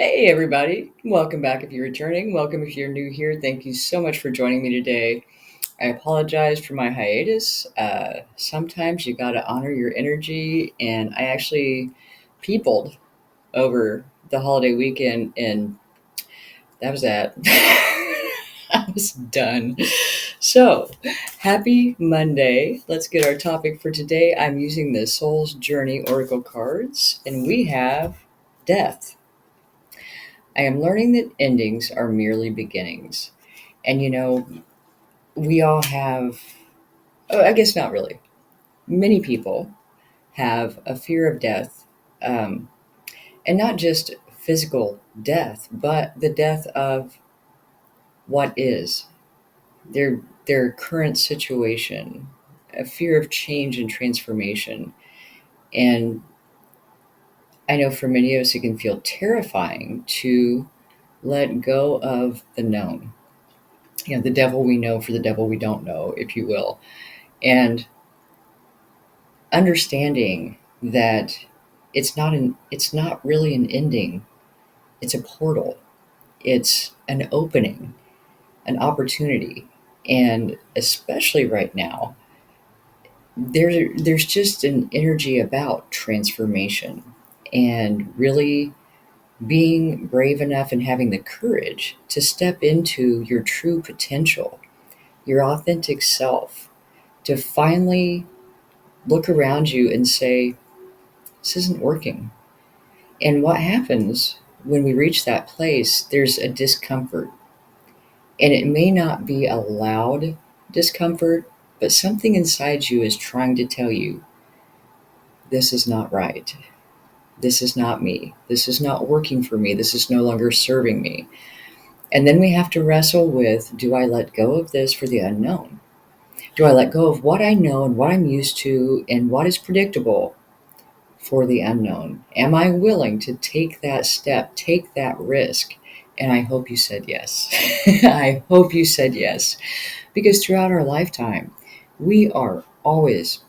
Hey, everybody. Welcome back if you're returning. Welcome if you're new here. Thank you so much for joining me today. I apologize for my hiatus. Sometimes you got to honor your energy, and I actually peopled over the holiday weekend, and that was that. I was done. So, happy Monday. Let's get our topic for today. I'm using the Soul's Journey Oracle cards, and we have death. I am learning that endings are merely beginnings. And we all have, oh, I guess not really. Many people have a fear of death, um, and not just physical death, but the death of what is their current situation, a fear of change and transformation. And I know for many of us, it can feel terrifying to let go of the known. The devil we know for the devil we don't know, if you will. And understanding that it's not really an ending, it's a portal, it's an opening, an opportunity. And especially right now, there's just an energy about transformation and really being brave enough and having the courage to step into your true potential, your authentic self, to finally look around you and say, this isn't working. And what happens when we reach that place, there's a discomfort. And it may not be a loud discomfort, but something inside you is trying to tell you, this is not right. This is not me. This is not working for me. This is no longer serving me. And then we have to wrestle with, do I let go of this for the unknown? Do I let go of what I know and what I'm used to and what is predictable for the unknown? Am I willing to take that step, take that risk? And I hope you said yes. I hope you said yes. Because throughout our lifetime, we are always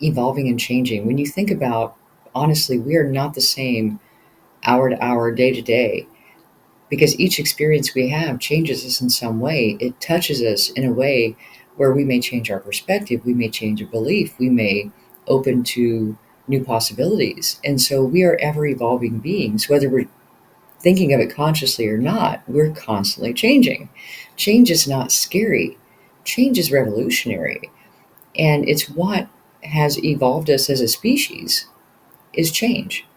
evolving and changing. When you think about, honestly, we are not the same hour to hour, day to day, because each experience we have changes us in some way. It touches us in a way where we may change our perspective, we may change a belief, we may open to new possibilities. And so we are ever evolving beings, whether we're thinking of it consciously or not, we're constantly changing. Change is not scary, change is revolutionary. And it's what has evolved us as a species is change.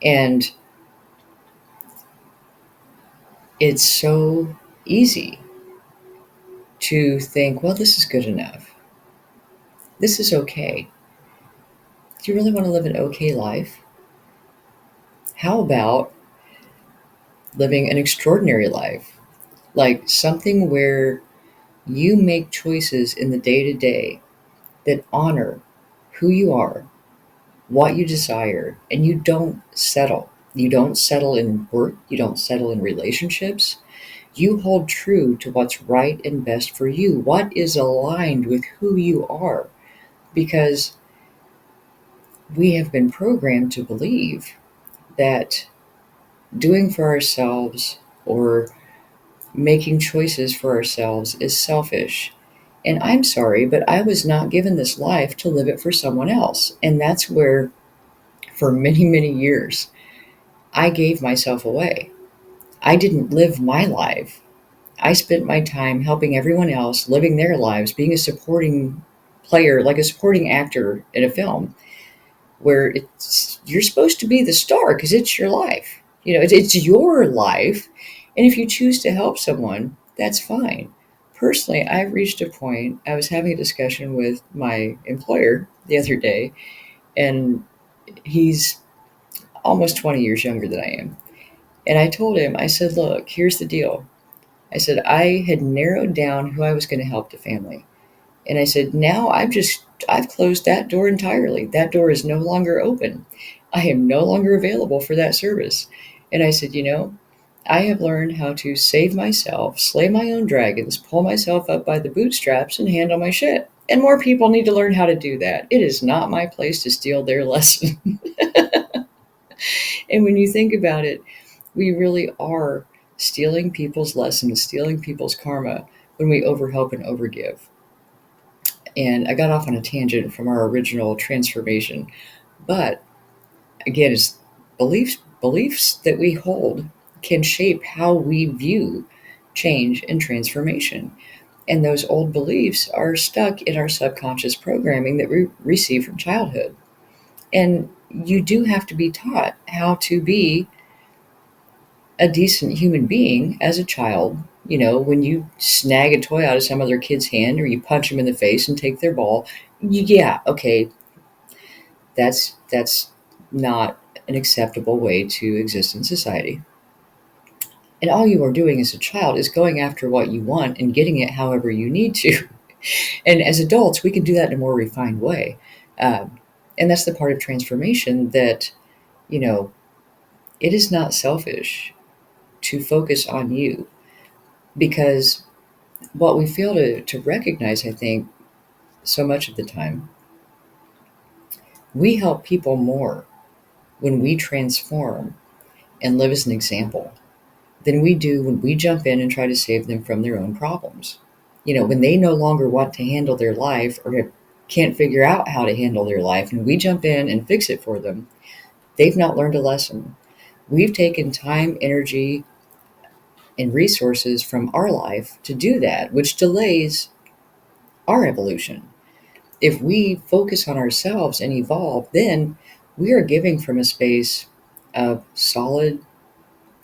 And it's so easy to think, well, this is good enough. This is okay. Do you really want to live an okay life? How about living an extraordinary life? Like something where you make choices in the day to day that honor who you are, what you desire, and you don't settle. You don't settle in work, you don't settle in relationships. You hold true to what's right and best for you, what is aligned with who you are, because we have been programmed to believe that doing for ourselves or making choices for ourselves is selfish. And I'm sorry, but I was not given this life to live it for someone else. And that's where, for many, many years, I gave myself away. I didn't live my life. I spent my time helping everyone else, living their lives, being a supporting player, like a supporting actor in a film, where you're supposed to be the star because it's your life. It's your life. And if you choose to help someone, that's fine. Personally, I've reached a point, I was having a discussion with my employer the other day, and he's almost 20 years younger than I am. And I told him, I said, look, here's the deal. I said, I had narrowed down who I was going to help the family. And I said, now I've closed that door entirely. That door is no longer open. I am no longer available for that service. And I said, I have learned how to save myself, slay my own dragons, pull myself up by the bootstraps, and handle my shit. And more people need to learn how to do that. It is not my place to steal their lesson. And when you think about it, We really are stealing people's lessons, stealing people's karma when we overhelp and overgive. And I got off on a tangent from our original transformation. But again, it's beliefs that we hold can shape how we view change and transformation. And those old beliefs are stuck in our subconscious programming that we receive from childhood. And you do have to be taught how to be a decent human being as a child. You know, when you snag a toy out of some other kid's hand or you punch them in the face and take their ball, yeah, okay, that's not an acceptable way to exist in society. And all you are doing as a child is going after what you want and getting it however you need to. And as adults, we can do that in a more refined way. And that's the part of transformation that, you know, it is not selfish to focus on you, because what we fail to recognize, I think, so much of the time, we help people more when we transform and live as an example than we do when we jump in and try to save them from their own problems. You know, when they no longer want to handle their life or can't figure out how to handle their life, and we jump in and fix it for them, they've not learned a lesson. We've taken time, energy, and resources from our life to do that, which delays our evolution. If we focus on ourselves and evolve, then we are giving from a space of solid,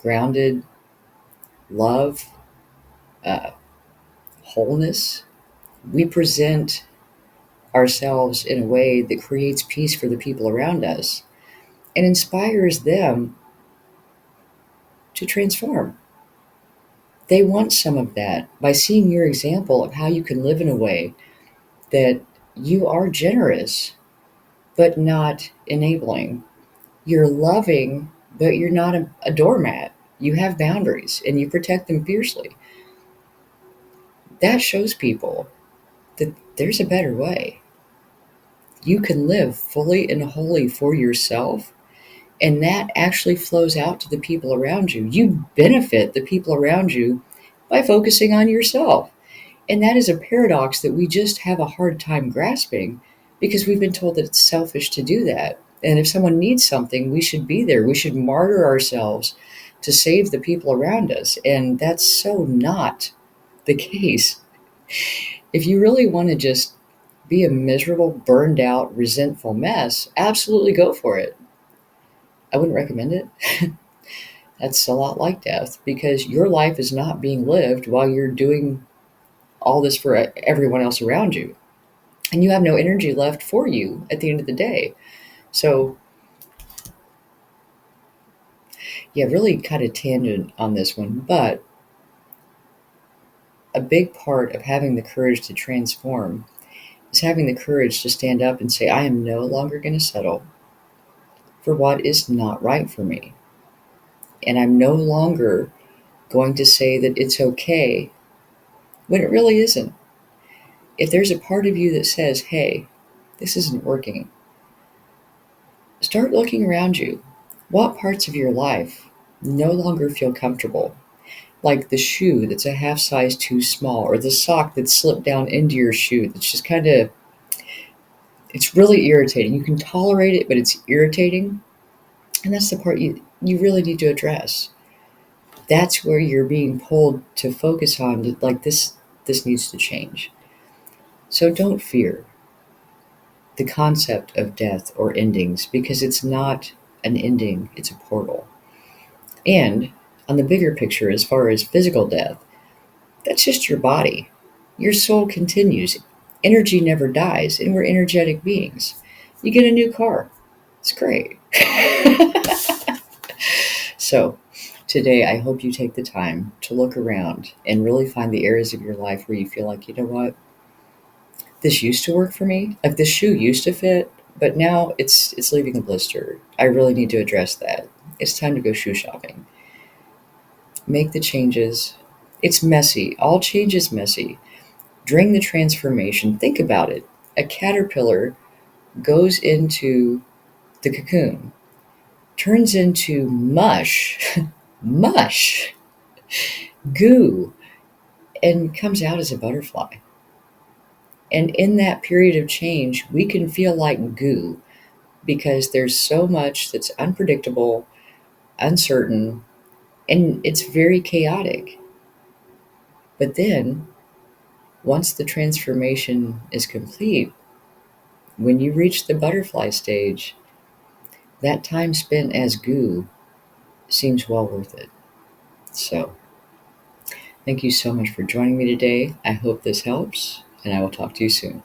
grounded love, uh, wholeness. We present ourselves in a way that creates peace for the people around us and inspires them to transform. They want some of that by seeing your example of how you can live in a way that you are generous, but not enabling. You're loving, but you're not a doormat. You have boundaries and you protect them fiercely. That shows people that there's a better way. You can live fully and wholly for yourself, and that actually flows out to the people around you. You benefit the people around you by focusing on yourself. And that is a paradox that we just have a hard time grasping because we've been told that it's selfish to do that. And if someone needs something, we should be there. We should martyr ourselves to save the people around us. And that's so not the case. If you really want to just be a miserable, burned out, resentful mess, absolutely go for it. I wouldn't recommend it. That's a lot like death because your life is not being lived while you're doing all this for everyone else around you. And you have no energy left for you at the end of the day. So, yeah, really kind of tangent on this one. But a big part of having the courage to transform is having the courage to stand up and say, I am no longer going to settle for what is not right for me. And I'm no longer going to say that it's okay when it really isn't. If there's a part of you that says, hey, this isn't working, start looking around you. What parts of your life no longer feel comfortable? Like the shoe that's a half size too small, or the sock that's slipped down into your shoe that's just kind of, it's really irritating. You can tolerate it, but it's irritating. And that's the part you really need to address. That's where you're being pulled to focus on, like this needs to change. So don't fear the concept of death or endings because it's not an ending, it's a portal. And on the bigger picture, as far as physical death, that's just your body. Your soul continues. Energy never dies, and we're energetic beings. You get a new car. It's great. So, today, I hope you take the time to look around and really find the areas of your life where you feel like, you know what? This used to work for me. Like this shoe used to fit, but now it's leaving a blister. I really need to address that. It's time to go shoe shopping. Make the changes. It's messy. All change is messy. During the transformation, think about it. A caterpillar goes into the cocoon, turns into mush, mush, goo, and comes out as a butterfly. And in that period of change, we can feel like goo because there's so much that's unpredictable, uncertain, and it's very chaotic. But then, once the transformation is complete, when you reach the butterfly stage, that time spent as goo seems well worth it. So, thank you so much for joining me today. I hope this helps, and I will talk to you soon.